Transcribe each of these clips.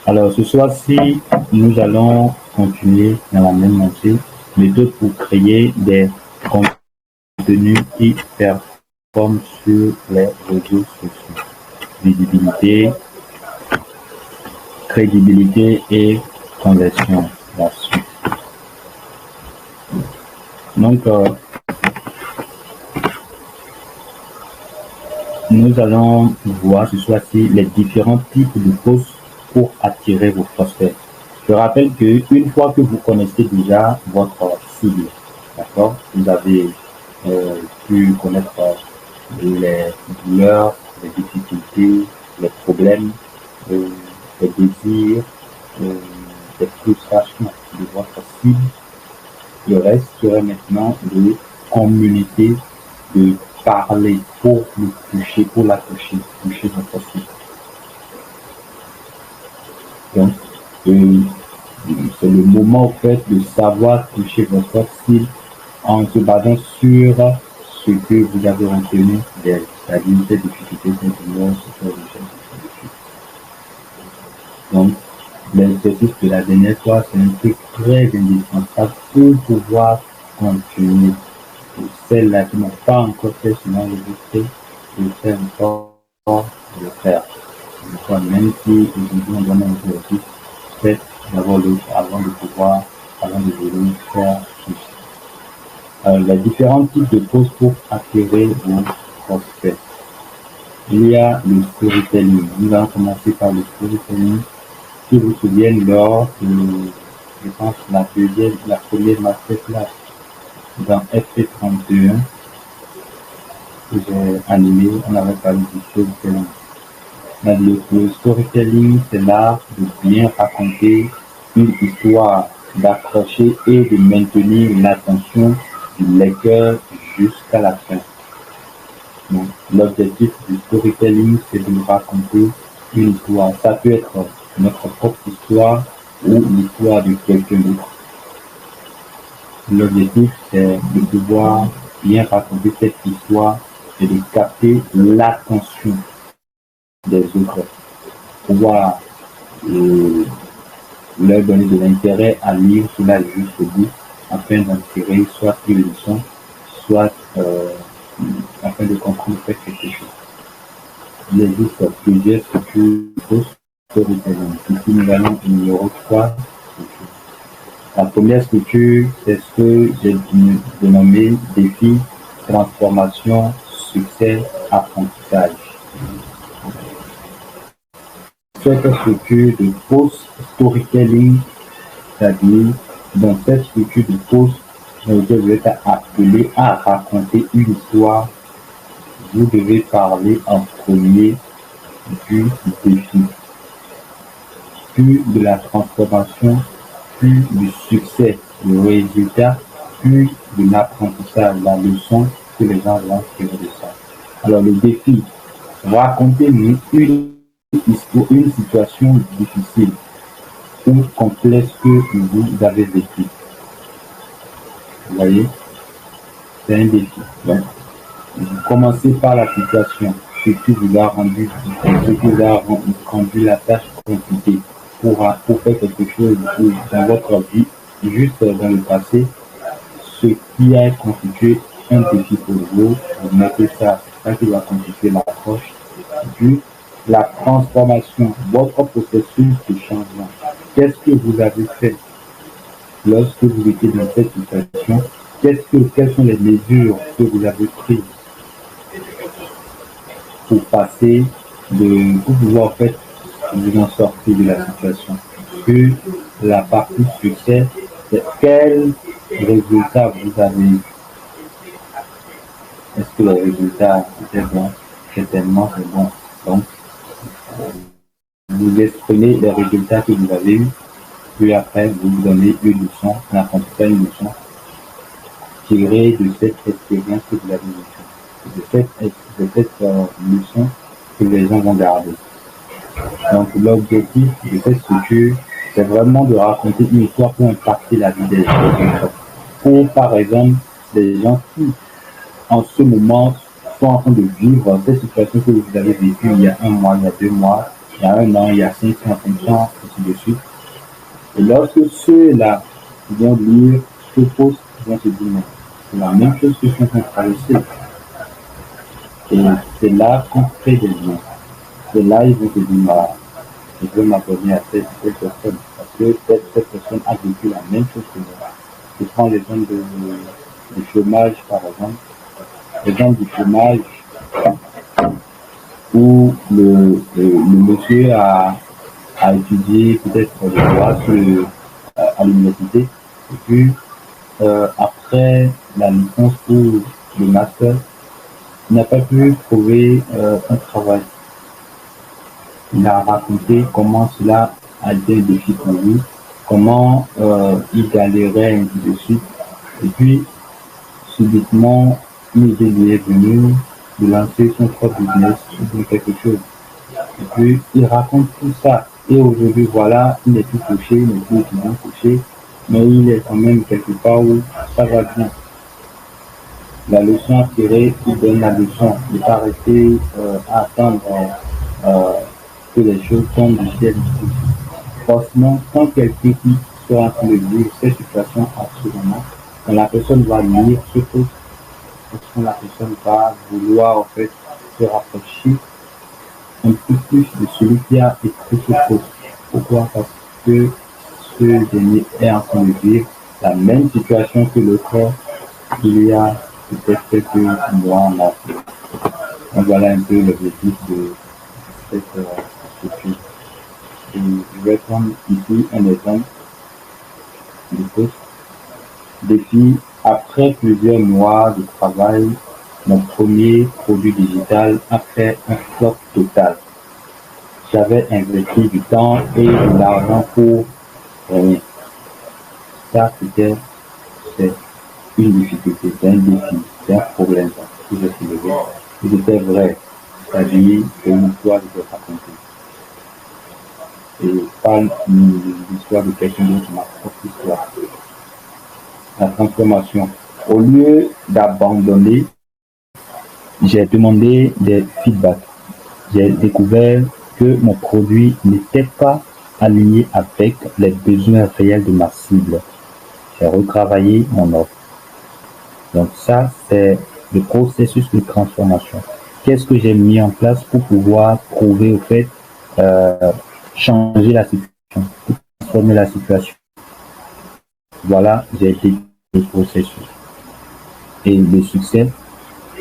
Alors, ce soir-ci, nous allons continuer dans la même lancée, méthode pour créer des contenus qui performent sur les réseaux sociaux. Visibilité, crédibilité et conversion. La suite. Donc, nous allons voir ce soir-ci les différents types de posts pour attirer vos prospects. Je rappelle que une fois que vous connaissez déjà votre cible, d'accord, vous avez pu connaître les douleurs, les difficultés, les problèmes, les désirs, les frustrations de votre cible. Le reste serait maintenant de communiquer, de parler pour le toucher, pour la toucher votre cible. Donc, c'est le moment au fait de savoir toucher votre cible en se basant sur ce que vous avez retenu d'elle, c'est-à-dire ces difficultés, ces douleurs, ces choses. Donc, l'exercice de la dernière fois, c'est un truc très indispensable pour pouvoir continuer. Pour celles-là qui n'ont pas encore fait cela, je vous de faire encore de le faire. Même si aujourd'hui on donne un exercice, faites d'abord l'autre avant de vouloir faire plus. Les différents types de posts pour attirer vos prospects. Il y a le storytelling. Nous allons commencer par le storytelling. Si vous vous souvenez, lors de, je pense, la première masterclass dans FP31 que j'ai animé, on avait parlé du storytelling. Le storytelling, c'est l'art de bien raconter une histoire, d'accrocher et de maintenir l'attention du lecteur jusqu'à la fin. Donc, l'objectif du storytelling, c'est de raconter une histoire. Ça peut être notre propre histoire ou l'histoire de quelqu'un d'autre. L'objectif, c'est de pouvoir bien raconter cette histoire et de capter l'attention des autres, pouvoir leur donner de l'intérêt à lire cela jusqu'au bout, afin d'en tirer soit une leçon, soit afin de comprendre quelque chose. Il existe plusieurs structures de storytelling. Ici, nous allons au numéro 3. La première structure, c'est ce que j'ai dénommé défi, transformation, succès, apprentissage. Cette structure de post-storytelling, c'est-à-dire dans cette structure de post, vous êtes appelé à raconter une histoire. Vous devez parler en premier du défi, puis de la transformation, puis du succès, le résultat, puis de l'apprentissage, la leçon que les gens vont tirer de ça. Alors le défi, racontez-nous une situation difficile ou complexe que vous avez vécu. Vous voyez, c'est un défi. Donc, vous commencez par la situation, ce qui vous a rendu la tâche compliquée pour faire quelque chose dans votre vie, juste dans le passé, ce qui a constitué un défi pour vous, vous mettez ça, c'est ça qui va constituer l'approche, puis la transformation, votre processus de changement. Qu'est-ce que vous avez fait lorsque vous étiez dans cette situation? Quelles sont les mesures que vous avez prises pour pouvoir en fait vous en sortir de la situation? Puis la partie succès, c'est quel résultat vous avez eu? Est-ce que le résultat était bon? Certainement c'est bon. Donc, vous exprimez les résultats que vous avez eus, puis après vous donnez une leçon, un apprentissage, une leçon tirée de cette expérience que vous avez vécue, de cette leçon que les gens vont garder. Donc l'objectif de cette structure, c'est vraiment de raconter une histoire pour impacter la vie des gens. Pour par exemple des gens qui en ce moment sont en train de vivre cette situation que vous avez vécue il y a un mois, il y a 2 mois, il y a 1 an, il y a 5 ans, ainsi de suite. Et lorsque ceux-là vont lire ce post, ils vont se dire, mais c'est la même chose que je suis en train de traverser. Et c'est là qu'on crée des liens. C'est là ils vont se dire, ah, je veux m'abonner à telle personne, parce que cette personne a vécu la même chose que moi. Je prends l'exemple du chômage, par exemple. L'exemple du chômage où le monsieur a étudié peut-être le droit à l'université, et puis après la licence ou le master, il n'a pas pu trouver un travail. Il a raconté comment cela a été un défi pour lui, comment il galérait ainsi de suite. Et puis, subitement, une idée lui est venue de lancer son propre business ou quelque chose. Et puis, il raconte tout ça. Et aujourd'hui, voilà, il n'est plus touché, il n'est plus étudiant touché, mais il est quand même quelque part où ça va bien. La leçon à tirer, il donne la leçon, ne pas rester à attendre euh, que les choses tombent du ciel. Forcément, quand quelqu'un qui sera en train de vivre cette situation absolument, quand la personne va lire ce post, quand la personne va vouloir en fait se rapprocher un peu plus de celui qui a écrit ce post. Pourquoi? Parce que ce dernier est en train de vivre la même situation que le corps il y a peut-être quelques mois en arrière. Donc voilà un peu l'objectif de cette structure. Et je vais prendre ici un exemple de post. Défi, après plusieurs mois de travail, mon premier produit digital a fait un flop total. J'avais investi du temps et de l'argent pour rien. Ça, c'est une difficulté, c'est un défi, c'est un problème que j'ai soulevé. Et c'était vrai, c'est-à-dire c'est une histoire que je vais raconter. Et pas l'histoire de quelqu'un d'autre, ma propre histoire. La transformation. Au lieu d'abandonner, j'ai demandé des feedbacks. J'ai découvert que mon produit n'était pas aligné avec les besoins réels de ma cible. J'ai retravaillé mon offre. Donc ça, c'est le processus de transformation. Qu'est-ce que j'ai mis en place pour pouvoir trouver, au fait, changer la situation, transformer la situation. Voilà, j'ai été le processus. Et le succès,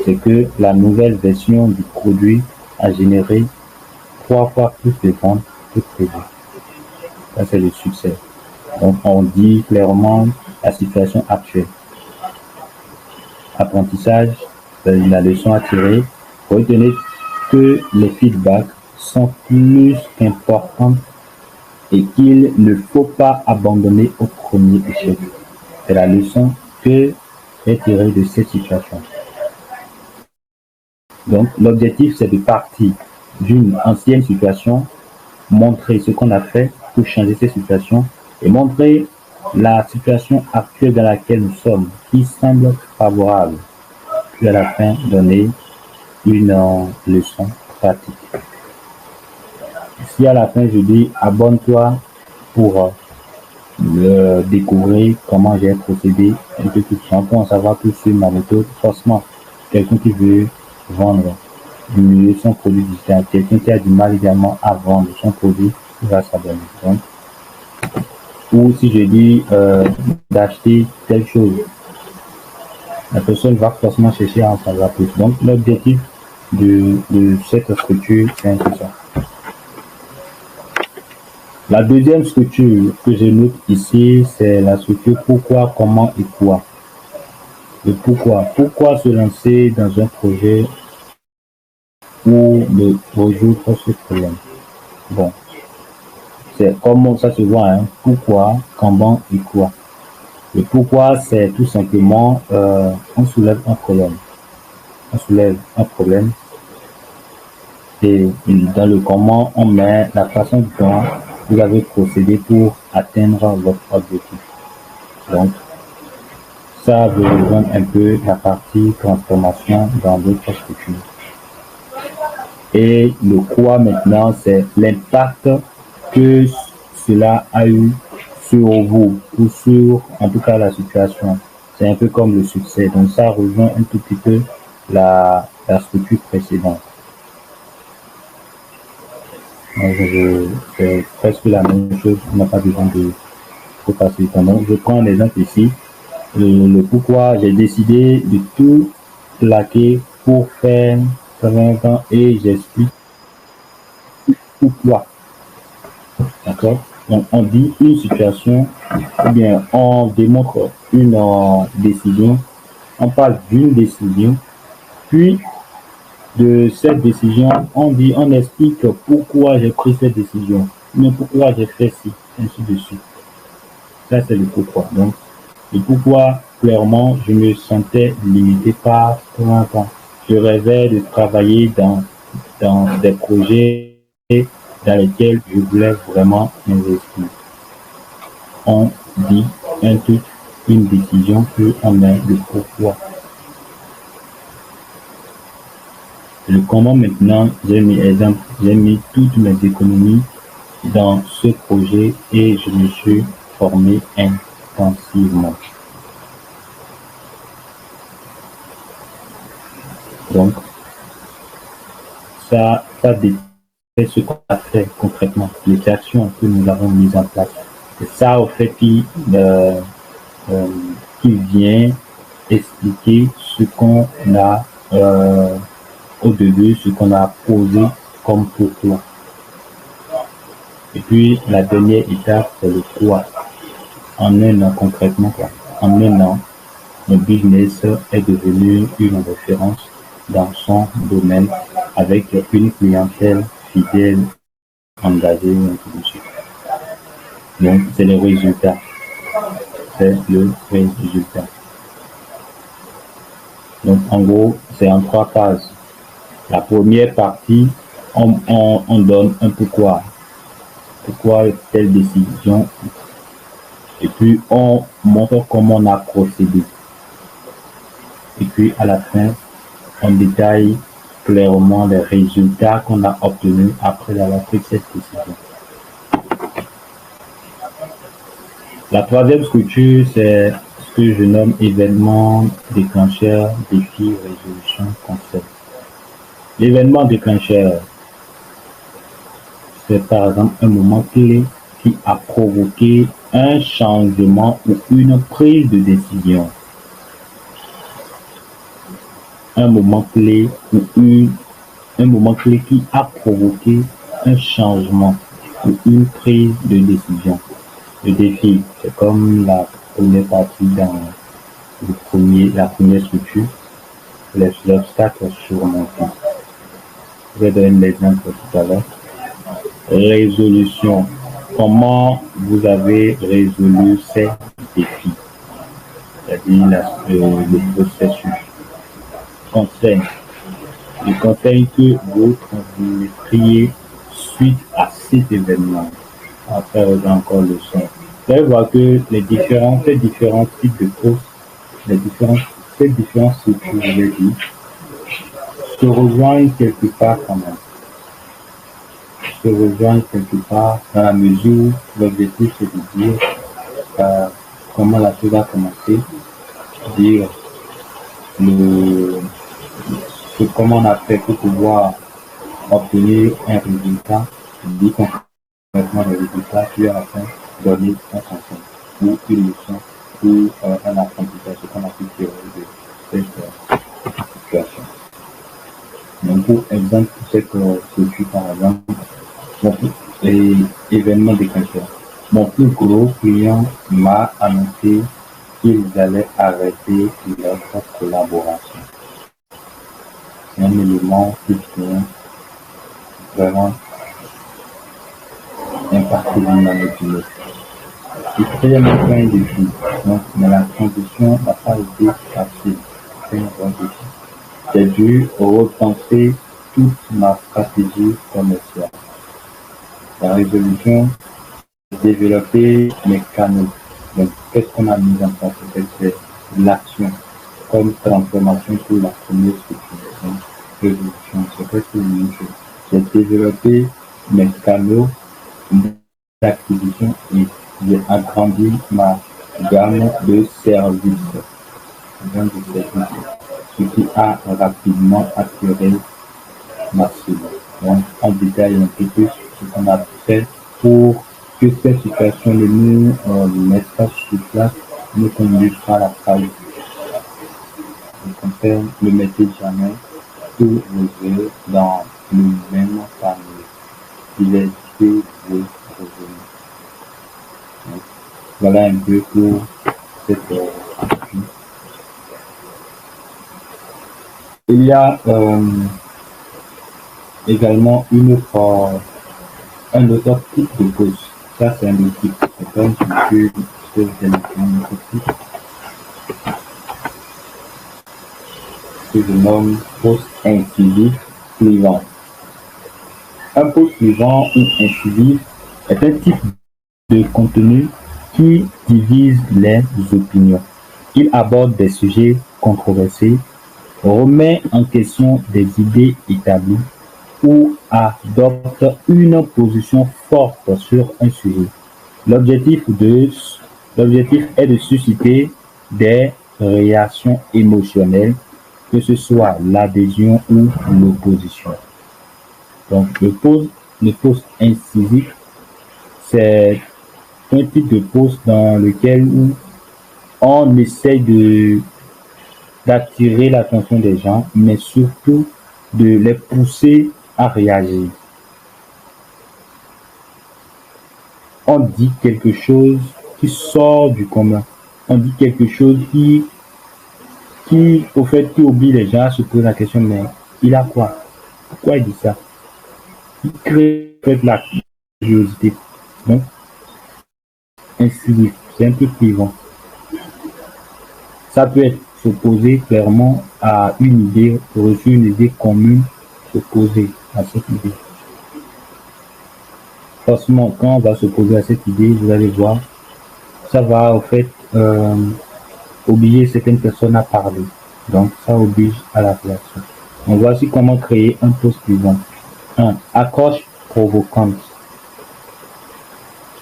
c'est que la nouvelle version du produit a généré 3 fois plus de ventes que prévu. Ça, c'est le succès. Donc, on dit clairement la situation actuelle. Apprentissage, la leçon à tirer. Retenez que les feedbacks sont plus importants et qu'il ne faut pas abandonner au premier échec. C'est la leçon que j'ai tirée de cette situation. Donc, l'objectif, c'est de partir d'une ancienne situation, montrer ce qu'on a fait pour changer cette situation et montrer la situation actuelle dans laquelle nous sommes, qui semble favorable, puis à la fin, donner une leçon pratique. Si à la fin, je dis abonne-toi pour découvrir comment j'ai procédé, et que tu peux en savoir plus sur ma méthode, forcément, quelqu'un qui veut vendre son produit digital, quelqu'un qui a du mal également à vendre son produit, il va s'abonner. Donc, ou si je dis d'acheter telle chose, la personne va forcément chercher à en savoir plus. Donc, l'objectif de cette structure, c'est un peu ça. La deuxième structure que je note ici, c'est la structure pourquoi, comment et quoi. Le pourquoi. Pourquoi se lancer dans un projet ou de résoudre ce problème? Bon, c'est comment ça se voit, hein. Pourquoi, comment et quoi. Le pourquoi, c'est tout simplement, on soulève un problème. On soulève un problème. Et dans le comment, on met la façon dont vous avez procédé pour atteindre votre objectif. Donc, ça veut rejoindre un peu la partie transformation dans d'autres structures. Et le quoi maintenant, c'est l'impact que cela a eu sur vous ou sur, en tout cas, la situation. C'est un peu comme le succès. Donc ça rejoint un tout petit peu la structure précédente. Donc, c'est presque la même chose. On n'a pas besoin de passer du temps. Donc, je prends un exemple ici. Le pourquoi j'ai décidé de tout plaquer pour faire 20 ans et j'explique pourquoi. D'accord? Donc, on dit une situation, ou bien on démontre une décision, on parle d'une décision, puis de cette décision, on explique pourquoi j'ai pris cette décision, mais pourquoi j'ai fait ci, ainsi de suite. Ça, c'est le pourquoi. Donc, le pourquoi, clairement, je me sentais limité par 30 ans. Je rêvais de travailler dans des projets dans lesquels je voulais vraiment investir. On dit un truc, une décision, puis on met le pourquoi. Le comment maintenant, j'ai mis toutes mes économies dans ce projet et je me suis formé intensivement. Donc, ça décrit ce qu'on a fait concrètement, les actions que nous avons mises en place. C'est ça, au fait, qui vient expliquer ce qu'on a au début, ce qu'on a posé comme pourquoi. Et puis, la dernière étape, c'est le quoi. En un an, concrètement, quoi. En un an, le business est devenu une référence dans son domaine avec une clientèle fidèle, engagée, et ainsi de suite. Donc, c'est le résultat. C'est le résultat. Donc, en gros, c'est en 3 phases. La première partie, on donne un pourquoi. Pourquoi telle décision. Et puis, on montre comment on a procédé. Et puis, à la fin, on détaille clairement les résultats qu'on a obtenus après avoir pris cette décision. La troisième structure, c'est ce que je nomme événement déclencheur, défi, résolution, concept. L'événement déclencheur, c'est par exemple un moment clé qui a provoqué un changement ou une prise de décision. Un moment clé ou un moment clé qui a provoqué un changement ou une prise de décision. Le défi, c'est comme la première partie dans la première structure, les obstacles surmontés. Je vais donner l'exemple tout à l'heure. Résolution. Comment vous avez résolu ces défis? C'est-à-dire le processus. Conseil. Le conseil que vous transmettriez suite à cet événement. Après, encore le son. Vous allez voir que ces différents types de postes, ces différents structures, je l'ai dit, se rejoignent quelque part quand même. Se rejoignent quelque part dans la mesure où l'objectif c'est de dire comment la chose a commencé, dire comment on a fait pour pouvoir obtenir un résultat, dire concrètement le résultat, puis à la fin donner un conseil ou une leçon ou un apprentissage, ce qu'on a pu tirer de cette situation. Donc, pour exemple, cette structure, par exemple, et événement déclencheur. Mon plus gros client m'a annoncé qu'ils allaient arrêter notre collaboration. C'est un élément qui vient vraiment impacter l'humanité. Il crée un point de vue, donc, mais la transition n'a pas été facile. C'est un bon défi. J'ai dû repenser toute ma stratégie commerciale. La résolution, développer mes canaux. Donc, qu'est-ce qu'on a mis en place? C'est l'action comme transformation pour la première structure. Donc, résolution, c'est presque une chose. J'ai développé mes canaux d'acquisition et j'ai agrandi ma gamme de services, ce qui a rapidement attiré ma cible. Donc, on détaille un peu plus ce qu'on a fait pour que cette situation de nous mette pas sur place, ne conduise pas à la faillite. Au contraire, ne mettez jamais tous vos œufs dans le même panier. Il est deux revenus. Donc, voilà un peu pour cette partie. Il y a également un autre type de pause. Ça, c'est un autre type. C'est pas une structure que j'ai un autre type que je nomme pause incisif suivant. Un pause suivant ou incisif est un type de contenu qui divise les opinions. Il aborde des sujets controversés, remet en question des idées établies ou adopte une position forte sur un sujet. L'objectif est de susciter des réactions émotionnelles, que ce soit l'adhésion ou l'opposition. Donc, le post incisif, c'est un type de post dans lequel on essaye d'attirer l'attention des gens, mais surtout de les pousser à réagir. On dit quelque chose qui sort du commun. On dit quelque chose qui oublie les gens à se poser la question, mais il a quoi? Pourquoi il dit ça? Il crée la curiosité. Donc, ainsi, c'est un peu clivant. Ça peut être s'opposer clairement à une idée, reçu une idée commune, s'opposer à cette idée. Forcément, quand on va s'opposer à cette idée, vous allez voir, ça va obliger certaines personnes à parler. Donc, ça oblige à la réaction. Donc, voici comment créer un post suivant. 1. Accroche provocante.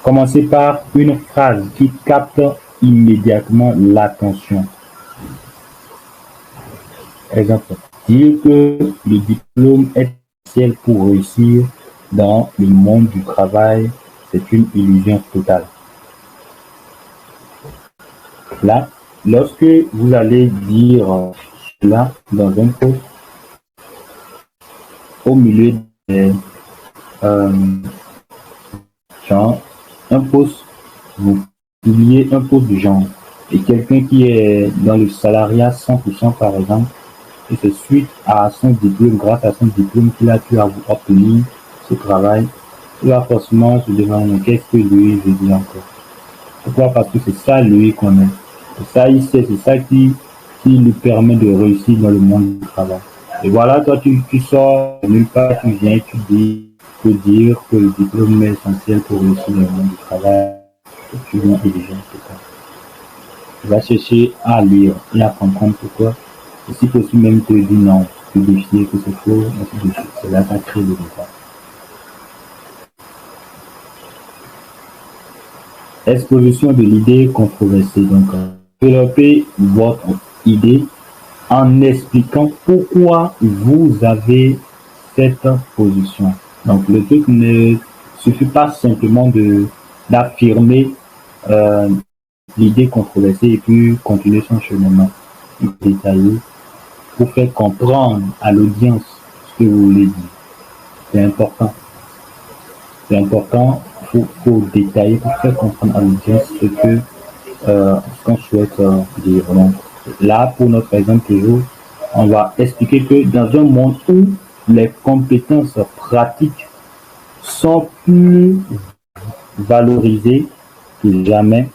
Commencez par une phrase qui capte immédiatement l'attention. Exemple, dire que le diplôme est essentiel pour réussir dans le monde du travail, c'est une illusion totale. Là, lorsque vous allez dire cela dans un post, au milieu des genre, un post, vous publiez un post du genre, et quelqu'un qui est dans le salariat 100% par exemple, et c'est suite à son diplôme, grâce à son diplôme qu'il a pu obtenir ce travail, il va forcément se demander qu'est-ce que lui veut dire encore. Pourquoi? Parce que c'est ça lui qu'on est. C'est ça il sait, c'est ça qui lui permet de réussir dans le monde du travail. Et voilà, toi tu sors nulle part, tu viens, tu dis, peux dire que le diplôme est essentiel pour réussir dans le monde du travail, et tu viens intelligent, c'est ça. Tu vas chercher à lire et à comprendre pourquoi. Et si possible même te dire non, tu défier que c'est faux, ainsi de suite. C'est là ça crée le débat. Exposition de l'idée controversée. Donc, développez votre idée en expliquant pourquoi vous avez cette position. Donc, le truc ne suffit pas simplement d'affirmer l'idée controversée et puis continuer son cheminement détaillé pour faire comprendre à l'audience ce que vous voulez dire. C'est important. C'est important, faut détailler pour faire comprendre à l'audience ce qu'on souhaite dire. Donc, là, pour notre exemple toujours, on va expliquer que dans un monde où les compétences pratiques sont plus valorisées que jamais,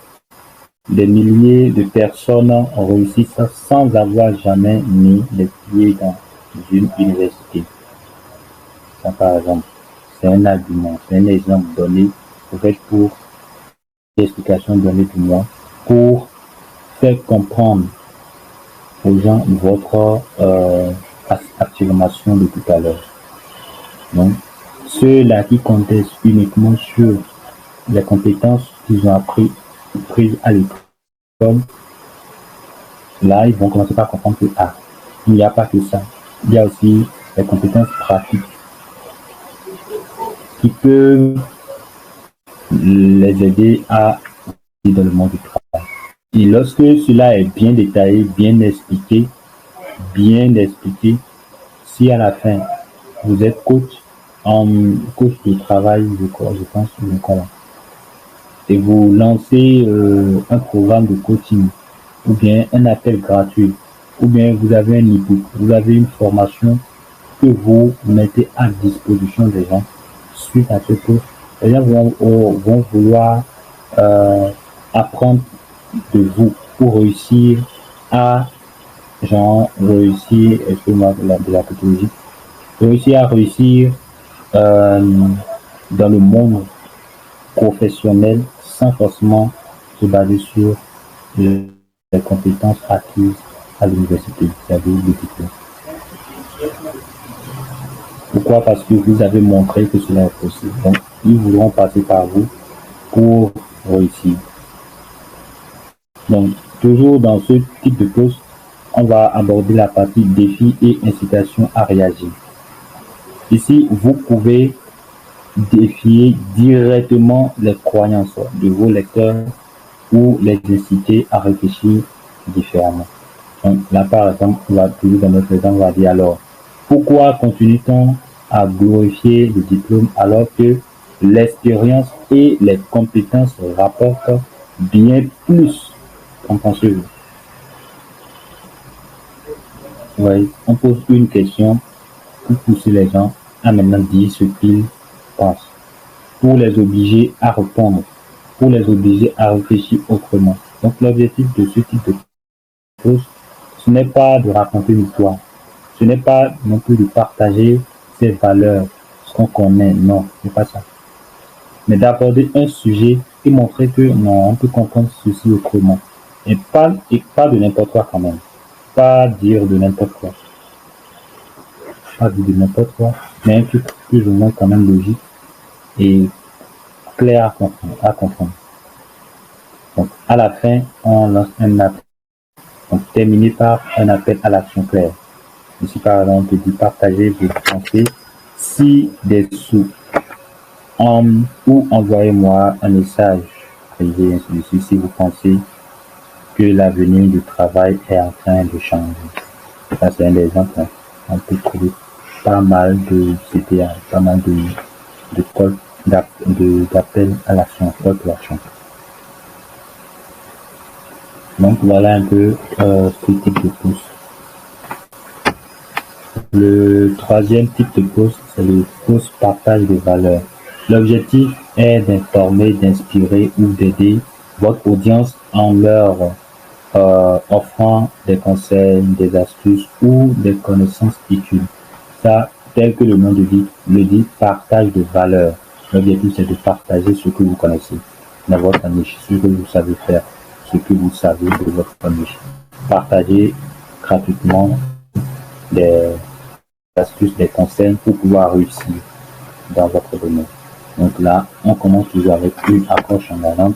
des milliers de personnes réussissent sans avoir jamais mis les pieds dans une université. Ça, par exemple, c'est un argument, c'est un exemple donné pour l'explication donnée pour moi, pour faire comprendre aux gens votre affirmation de tout à l'heure. Donc, Ceux-là qui contestent uniquement sur les compétences qu'ils ont prises à l'école, là, ils vont commencer par comprendre que, il n'y a pas que ça. Il y a aussi les compétences pratiques qui peuvent les aider à vivre dans le monde du travail. Et lorsque cela est bien détaillé, bien expliqué, si à la fin vous êtes coach de travail, je pense, et vous lancez un programme de coaching, ou bien un appel gratuit, ou bien vous avez un e-book, vous avez une formation que vous mettez à disposition des gens suite à ce cours, les gens vont vouloir apprendre de vous pour réussir à réussir, excusez-moi de la pathologie, réussir dans le monde professionnel sans forcément se baser sur les compétences acquises à l'université, c'est-à-dire le diplôme. Pourquoi? Parce que vous avez montré que cela est possible. Donc, ils voudront passer par vous pour réussir. Donc, toujours dans ce type de poste, on va aborder la partie défis et incitation à réagir. Ici, vous pouvez défier directement les croyances de vos lecteurs ou les inciter à réfléchir différemment. Donc là, par exemple, on va toujours dans notre exemple, on va dire alors, pourquoi continue-t-on à glorifier le diplôme alors que l'expérience et les compétences rapportent bien plus? Qu'en pensez-vous? Oui, on pose une question pour pousser les gens à maintenant dire ce qu'ils pensent, pour les obliger à répondre, pour les obliger à réfléchir autrement. Donc l'objectif de ce type de pause, ce n'est pas de raconter une histoire, ce n'est pas non plus de partager ses valeurs, ce qu'on connaît, non, c'est pas ça. Mais d'aborder un sujet et montrer que non, on peut comprendre ceci autrement. Et pas de n'importe quoi quand même. Pas dire de n'importe quoi. Pas dire de n'importe quoi, mais un truc plus ou moins quand même logique et clair à comprendre. Donc, à la fin, on lance un appel. Donc, terminé par un appel à l'action claire. Ici, par exemple, on peut dire partager vos pensées ci-dessous. Ou envoyez-moi un message privé, ainsi de suite, si vous pensez que l'avenir du travail est en train de changer. Ça, c'est un exemple. On peut trouver pas mal de CPA, pas mal d'appels à l'action, call to action. Donc voilà un peu ce type de poste. Le troisième type de poste, c'est le poste partage de valeurs. L'objectif est d'informer, d'inspirer ou d'aider votre audience en leur offrant des conseils, des astuces ou des connaissances utiles. Ça, tel que le nom le dit, partage de valeurs. L'objectif, c'est de partager ce que vous connaissez dans votre niche, ce que vous savez faire, ce que vous savez de votre niche. Partagez gratuitement des astuces, des conseils pour pouvoir réussir dans votre domaine. Donc là, on commence toujours avec une approche en allant.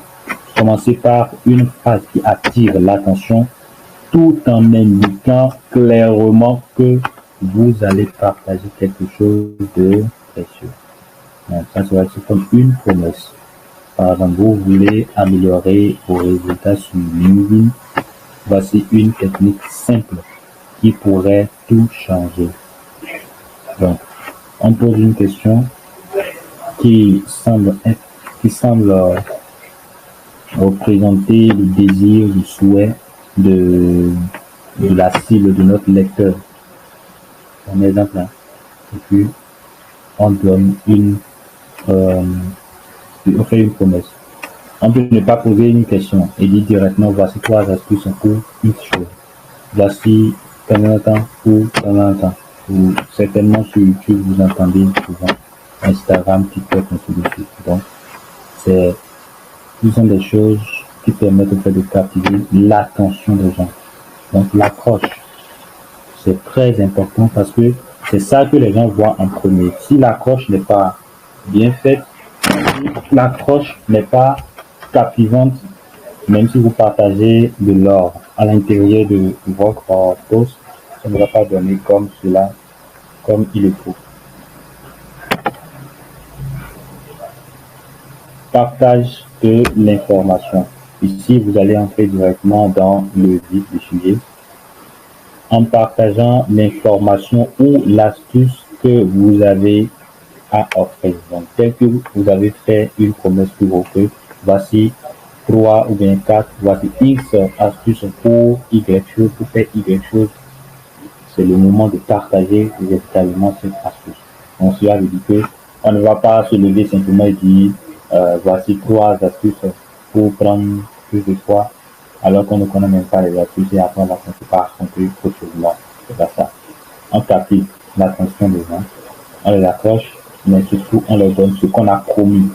Commencez par une phrase qui attire l'attention tout en indiquant clairement que vous allez partager quelque chose de précieux. Donc ça serait comme une promesse. Par exemple, vous voulez améliorer vos résultats sur LinkedIn. Voici une technique simple qui pourrait tout changer. Donc, on pose une question qui semble représenter le désir, le souhait de la cible de notre lecteur. Un exemple là. Et puis, on donne on fait une promesse. On peut ne pas poser une question et dire directement voici 3 astuces pour une chose. Voici combien de temps pour combien de temps. Ou certainement sur YouTube, vous entendez souvent Instagram, TikTok, ainsi de suite. Donc, ce sont des choses qui permettent de captiver l'attention des gens. Donc, l'approche, c'est très important parce que c'est ça que les gens voient en premier. Si l'approche n'est pas bien faite, si l'approche n'est pas captivante, même si vous partagez de l'or à l'intérieur de votre post, ça ne va pas donner comme cela, comme il le faut. Partage de l'information. Ici, vous allez entrer directement dans le vif du sujet en partageant l'information ou l'astuce que vous avez à offrir. Donc, tel que vous avez fait une promesse pour vos feux, voici 3 ou bien 4, voici X astuces pour Y chose, pour faire Y chose. C'est le moment de partager véritablement cette astuce. Donc, cela veut dire que on ne va pas se lever simplement et dire voici 3 astuces pour prendre plus de poids, alors qu'on ne connaît même pas les astuces et après on va commencer par raconter autre chose. Là, c'est pas ça. On capte l'attention des gens, on les accroche, mais surtout on leur donne ce qu'on a promis.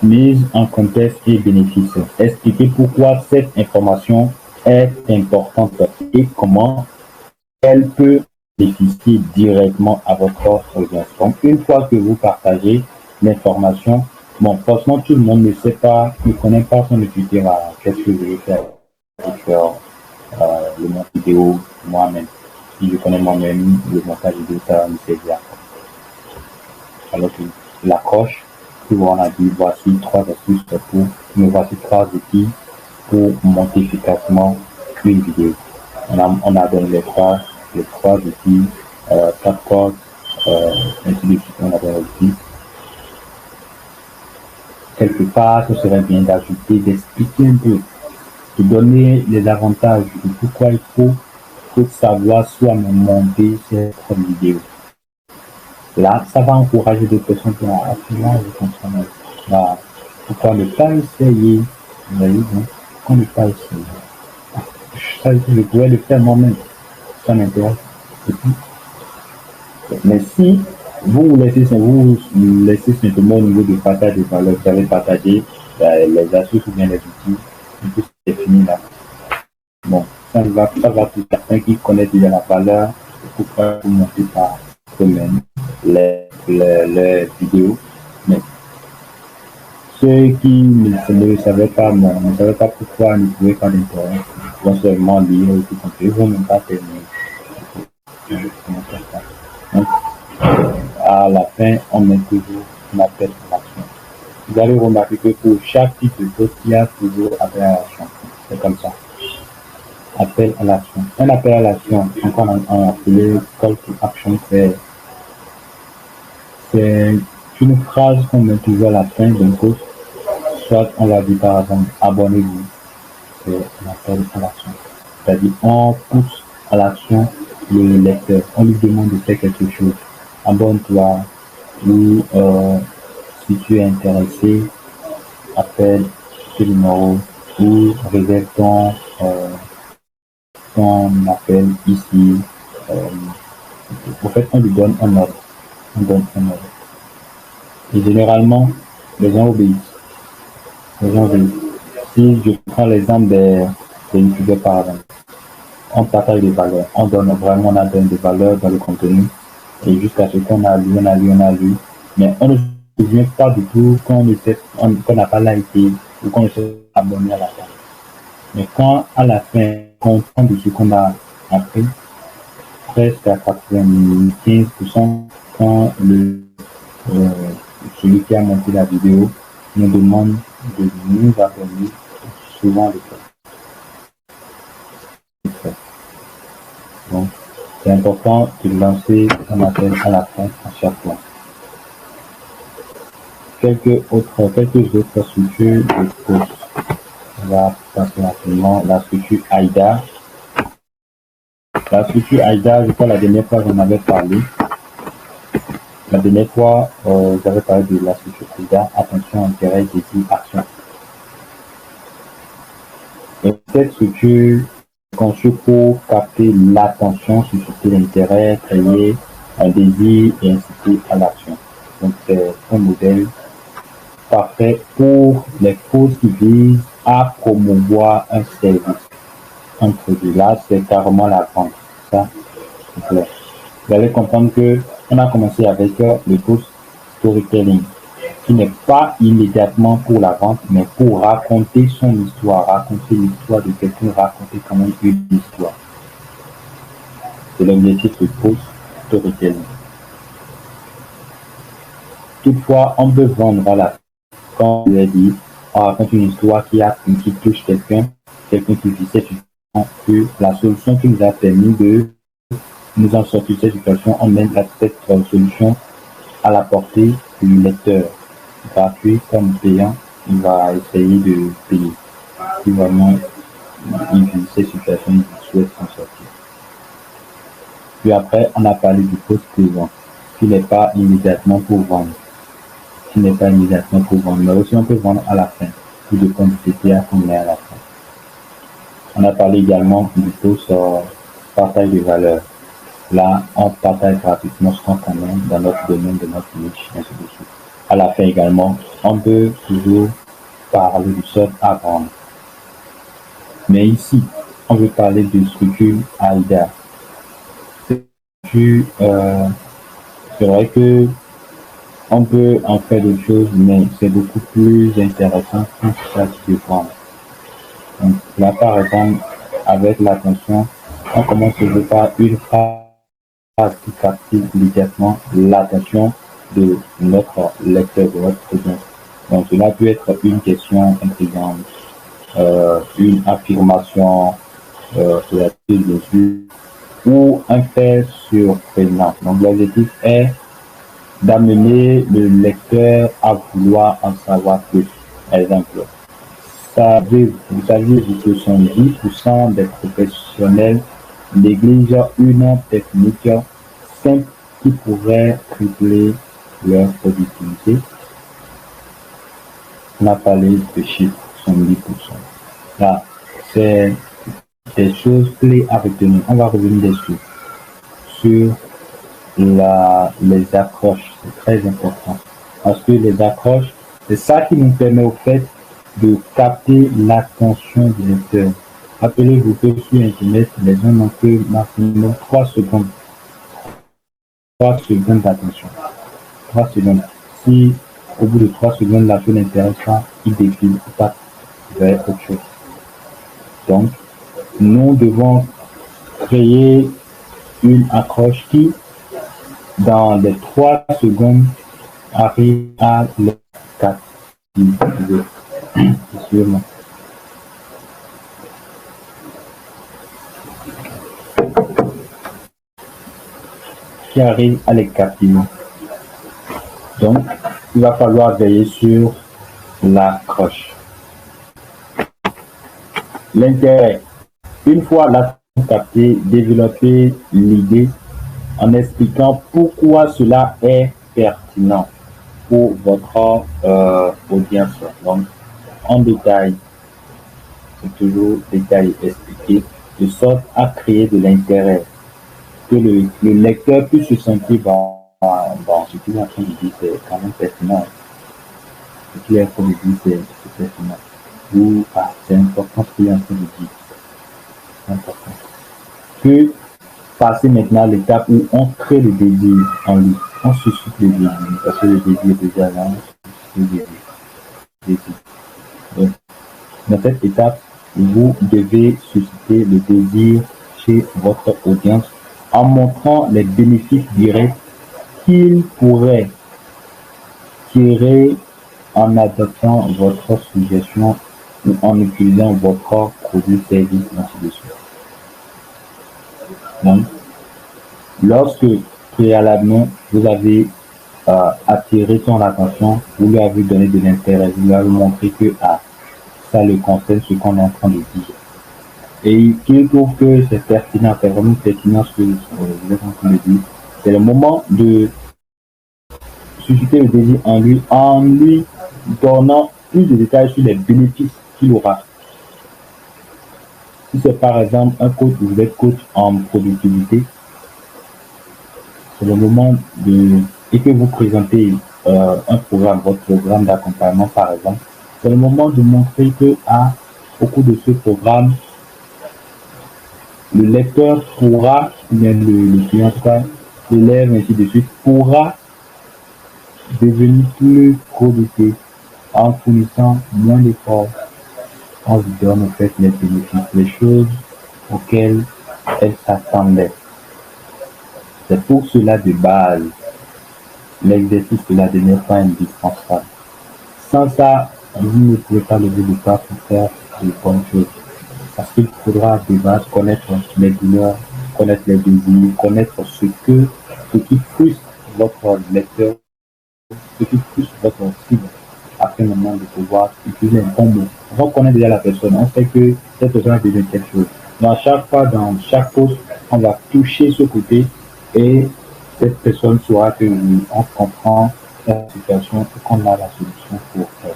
Mise en contexte et bénéfices. Expliquez pourquoi cette information est importante et comment elle peut bénéficier directement à votre audience. Donc, une fois que vous partagez l'information, bon, franchement, tout le monde ne sait pas, ne connaît pas son utilité. Qu'est-ce que je vais faire? Je vais faire le montage vidéo moi-même. Si je connais moi-même le montage vidéo, ça va me servir. Alors que l'accroche, on a dit voici 3 astuces pour, mais voici 3 outils pour monter efficacement une vidéo. On a donné les trois outils, 4 cordes, ainsi de suite, on a donné l'outil. Quelque part, ce serait bien d'ajouter, d'expliquer un peu, de donner les avantages de pourquoi il faut savoir soi-même monter cette vidéo. Là, ça va encourager des personnes qui ont absolument le consommé. Là, pourquoi ne pas essayer? Vous voyez, hein? Pourquoi ne pas essayer? Ça, je pourrais le faire moi-même. Ça m'intéresse. Mais si vous laissez simplement au niveau du partage des valeurs, vous avez partagé les astuces ou bien les outils, et puis c'est fini là. Bon, ça va pour certains qui connaissent déjà la valeur, pourquoi vous montez par eux-mêmes les vidéos. Mais ceux qui ne savaient pas, ne savaient pas pourquoi, ne pouvaient pas l'intérêt, vont seulement lire et tout compter, ils vont même pas terminer. Donc, à la fin, on met toujours un appel à l'action. Vous allez remarquer que pour chaque type de poste, il y a toujours appel à l'action. C'est comme ça. Appel à l'action. Un appel à l'action, encore en appelé call to action, c'est une phrase qu'on met toujours à la fin d'un post. Soit on va dire par exemple, abonnez-vous. C'est un appel à l'action. C'est-à-dire, on pousse à l'action le lecteur. On lui demande de faire quelque chose. Abonne-toi, ou si tu es intéressé, appelle ce numéro ou réserve ton appel ici. En fait, on lui donne un ordre. Et généralement, les gens obéissent. Si je prends l'exemple des youtubeurs par exemple, on partage des valeurs. On donne des valeurs dans le contenu. Et jusqu'à ce qu'on a lu. Mais on ne se souvient pas du tout qu'on n'a pas liké ou qu'on ne s'est abonné à la page. Mais quand à la fin, on prend de ce qu'on a appris, presque à 95%, quand celui qui a monté la vidéo nous demande de nous abonner, souvent le fait. Donc, c'est important de lancer un appel à la fin à chaque fois. Quelques autres structures de poste. On va passer rapidement la structure AIDA. La structure AIDA, je crois la dernière fois j'en avais parlé. La dernière fois, j'avais parlé de la structure AIDA, attention, intérêt, défi, action. Et cette structure est conçue pour capter l'attention, susciter l'intérêt, créer un désir et inciter à l'action. Donc c'est un modèle parfait pour les posts qui visent à promouvoir un service. Un produit là, c'est carrément la vente. Ça, c'est clair. Vous allez comprendre que On a commencé avec le post storytelling, qui n'est pas immédiatement pour la vente, mais pour raconter son histoire, raconter l'histoire de quelqu'un, raconter quand même une histoire. C'est l'objectif du post storytelling. Toutefois, on peut vendre à la fin. Comme je l'ai dit, on raconte une histoire qui touche quelqu'un qui vit cette situation, que la solution qui nous a permis de nous en sortir de cette situation, on met cette solution à la portée du lecteur. Gratuit comme payant, il va essayer de payer. Si vraiment il vit cette situation, il souhaite s'en sortir. Puis après, on a parlé du post suivant, qui n'est pas immédiatement pour vendre. Mais aussi on peut vendre à la fin, tout dépend du CPA qu'on met à la fin. On a parlé également du post partage de valeur. Là, on partage gratuitement ce qu'on connaît dans notre domaine, de notre niche, ainsi de suite. À la fin également, on peut toujours parler du sort à vendre. Mais ici, on veut parler de structure AIDA. C'est vrai que on peut en faire d'autres choses, mais c'est beaucoup plus intéressant quand il s'agit de vendre. Donc là, par exemple, avec l'attention, on commence toujours par une phrase qui captive immédiatement l'attention de notre lecteur, de notre audience. Donc cela peut être une question intelligente, une affirmation relative dessus, ou un fait surprenant. Donc l'objectif est d'amener le lecteur à vouloir en savoir plus. Par exemple, vous saviez que 70% des professionnels négligent une technique simple qui pourrait tripler leur productivité. On a parlé de chiffres, 70%. Là, c'est des choses clés à retenir. On va revenir dessus. Sur les accroches, c'est très important. Parce que les accroches, c'est ça qui nous permet au fait de capter l'attention du lecteur. Rappelez-vous que sur Internet, les gens n'ont que maximum 3 secondes. 3 secondes d'attention. 3 secondes. Si au bout de 3 secondes, la chose n'intéresse pas, il défile, il passe vers autre chose. Donc, nous devons créer une accroche qui, dans les 3 secondes, arrive à le captiver. Sûrement. Qui arrive à les captiver. Donc, il va falloir veiller sur l'accroche. L'intérêt. Une fois l'attention captée, développer l'idée en expliquant pourquoi cela est pertinent pour votre audience. Donc, en détail, c'est toujours détail expliqué, de sorte à créer de l'intérêt, que le lecteur puisse se sentir ce qu'il est en train de dire, c'est quand même pertinent. Ce qu'il est en train de dire, c'est pertinent. Ou, c'est important ce qu'il est en train de dire. C'est important. Que passer maintenant à l'étape où on crée le désir en lui. On suscite le désir, parce que le désir est déjà là, le désir. Donc, dans cette étape, vous devez susciter le désir chez votre audience en montrant les bénéfices directs qu'il pourrait tirer en adoptant votre suggestion ou en utilisant votre produit, service, ainsi de suite. Donc, lorsque préalablement vous avez attiré son attention, vous lui avez donné de l'intérêt, vous lui avez montré que ça le concerne ce qu'on est en train de dire. Et qu'il trouve que c'est pertinent, c'est vraiment pertinent ce que vous êtes en train de dire. C'est le moment de susciter le désir en lui donnant plus de détails sur les bénéfices qu'il aura. Si c'est par exemple un coach, vous êtes coach en productivité, c'est le moment et que vous présentez un programme, votre programme d'accompagnement par exemple, c'est le moment de montrer que au cours de ce programme, le lecteur pourra, ou bien le client l'élève, ainsi de suite, pourra devenir plus productif en fournissant moins d'efforts, en lui donne en fait les bénéfices, les choses auxquelles elle s'attendait. C'est pour cela de base, l'exercice de la n'est pas indispensable. Sans ça, vous ne pouvez pas lever le pas pour faire de bonnes choses. Parce qu'il faudra de base connaître les douleurs, connaître les désirs, connaître ce qui frustre votre lecteur, ce qui frustre votre cible, afin maintenant de pouvoir utiliser un bon mot. On connaît déjà la personne, on sait que cette personne a besoin de quelque chose. Dans chaque fois, dans chaque poste, on va toucher ce côté et cette personne saura que oui, on comprend la situation et qu'on a la solution pour elle.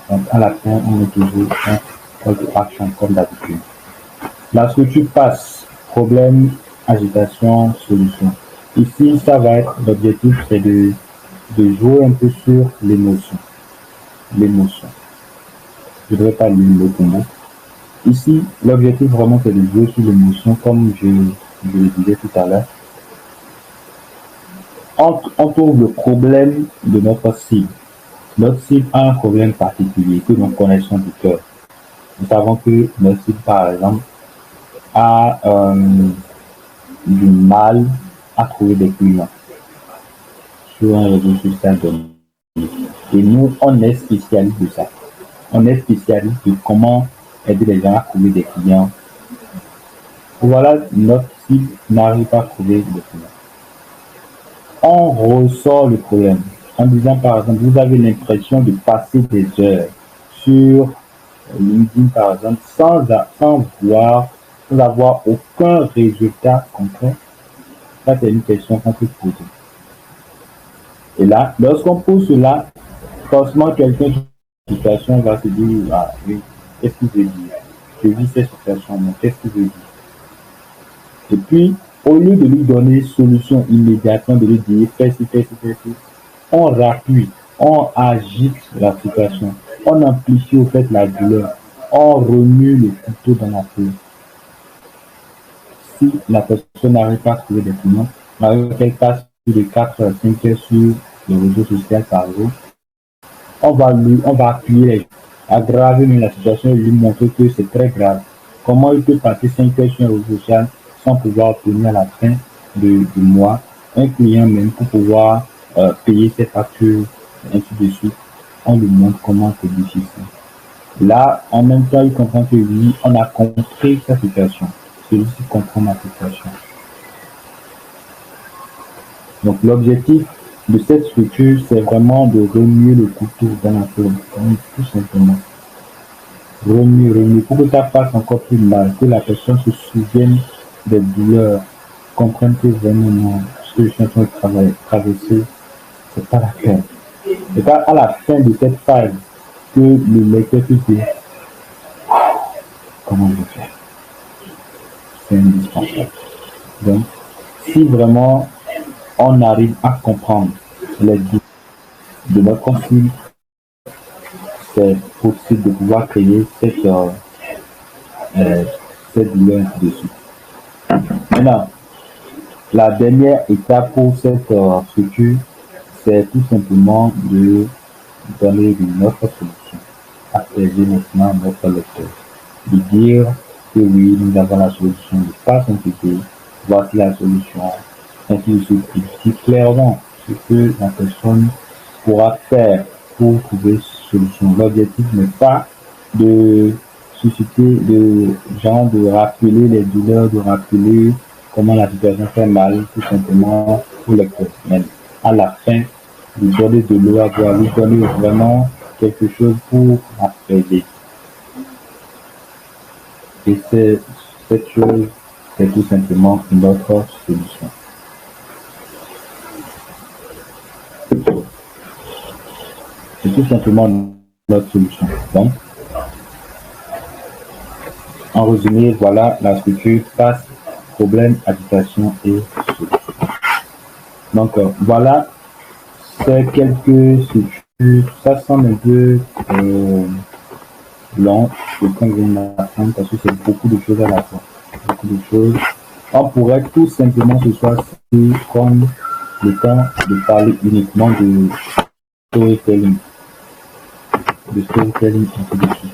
Donc à la fin, on est toujours un call to action comme d'habitude. La structure passe, problème, agitation, solution. Ici, ça va être, l'objectif, c'est de jouer un peu sur l'émotion. L'émotion. Je ne devrais pas lire le mot. Ici, l'objectif vraiment, c'est de jouer sur l'émotion, comme je le disais tout à l'heure. On trouve le problème de notre cible. Notre cible a un problème particulier que nous connaissons du cœur. Nous savons que notre cible, par exemple, a du mal à trouver des clients sur un réseau social donné. Et nous, on est spécialiste de ça. On est spécialiste de comment aider les gens à trouver des clients. Voilà, notre cible n'arrive pas à trouver des clients. On ressort le problème en disant, par exemple, vous avez l'impression de passer des heures sur LinkedIn, par exemple, sans avoir aucun résultat concret. Ça, c'est une question qu'on peut poser. Et là, lorsqu'on pose cela, forcément, quelqu'un qui est en situation va se dire, ah oui, qu'est-ce qu'il veut dire? Je vis cette situation, mais qu'est-ce qu'il veut dire? Et puis, au lieu de lui donner solution immédiatement, de lui dire, fais ci, on rappuie, on agite la situation, on amplifie au fait la douleur, on remue le couteau dans la peau. Si la personne n'arrive pas à trouver des clients, malgré qu'elle passe plus de 4 à 5 heures sur le réseau social par jour, on va appuyer, aggraver la situation et lui montrer que c'est très grave. Comment il peut passer 5 heures sur un réseau social sans pouvoir obtenir à la fin du mois un client même pour pouvoir payer ses factures, ainsi de suite. On lui montre comment c'est difficile. Là, en même temps, il comprend que oui, on a compris sa situation. Celui-ci comprend ma situation. Donc l'objectif de cette structure, c'est vraiment de remuer le couteau dans la peau, tout simplement. Remuer, pour que ça fasse encore plus mal, que la personne se souvienne des douleurs, comprenne que vraiment ce que je suis en train de traverser, c'est pas la peine. C'est pas à la fin de cette phase que le lecteur peut dire comment je fais. C'est indispensable. Donc, si vraiment on arrive à comprendre les douleurs de notre cible, c'est possible de pouvoir créer cette douleur ainsi de suite. Maintenant, la dernière étape pour cette structure, c'est tout simplement de donner une autre solution, apaiser maintenant notre lecteur, de dire que oui, nous avons la solution, de pas s'inquiéter, voici la solution, ainsi de suite. Il dit clairement ce que la personne pourra faire pour trouver cette solution. L'objectif n'est pas de susciter de rappeler les douleurs, de rappeler comment la situation fait mal, tout simplement pour les personnels. À la fin, lui donner de l'eau à boire, lui donner vraiment quelque chose pour apaiser. Et cette chose, c'est tout simplement notre solution. C'est tout simplement notre solution. Donc, en résumé, voilà la structure passe, problème, agitation et solution. Donc, voilà, c'est quelques structures. Ça semble un peu long, je pense que je vais m'attendre parce que c'est beaucoup de choses à la fois. Beaucoup de choses. On pourrait tout simplement ce soir prendre le temps de parler uniquement storytelling, de storytelling ainsi de suite.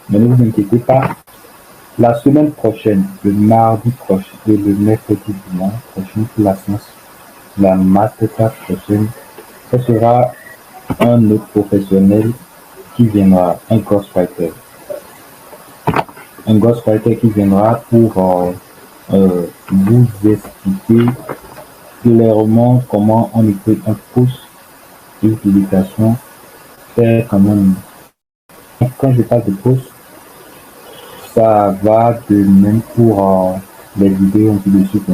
Mais ne vous inquiétez pas, la semaine prochaine, le mardi prochain et le mercredi dimanche prochain pour la séance, la masterclass prochaine, ce sera un autre professionnel qui viendra, un ghostwriter. Un ghostwriter qui viendra pour vous expliquer clairement comment on écrit un post, une publication, faire quand même. Quand je parle de post, ça va de même pour les vidéos ainsi de suite.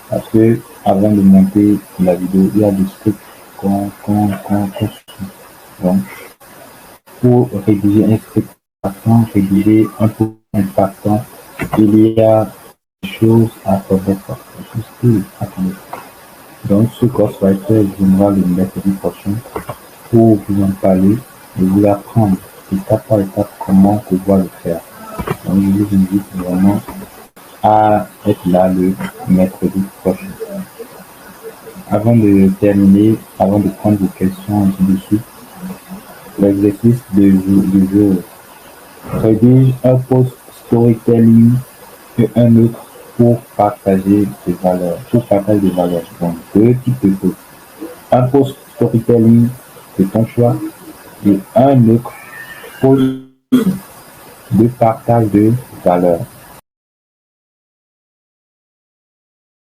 Parce que avant de monter la vidéo, il y a des scripts qu'on suit. Donc, pour rédiger un script impactant, rédiger un post impactant, il y a des choses à connaître, des choses à connaître. Donc, ce ghostwriter viendra le mercredi prochain pour vous en parler et vous apprendre étape par étape comment pouvoir le faire. Donc, je vous invite vraiment à être là le mercredi prochain. Avant de terminer, avant de prendre vos questions ainsi de suite, l'exercice du jour. Rédige un post storytelling et un autre pour partager des valeurs. Donc, deux types de posts. Un post storytelling de ton choix et un autre post de partage de valeurs.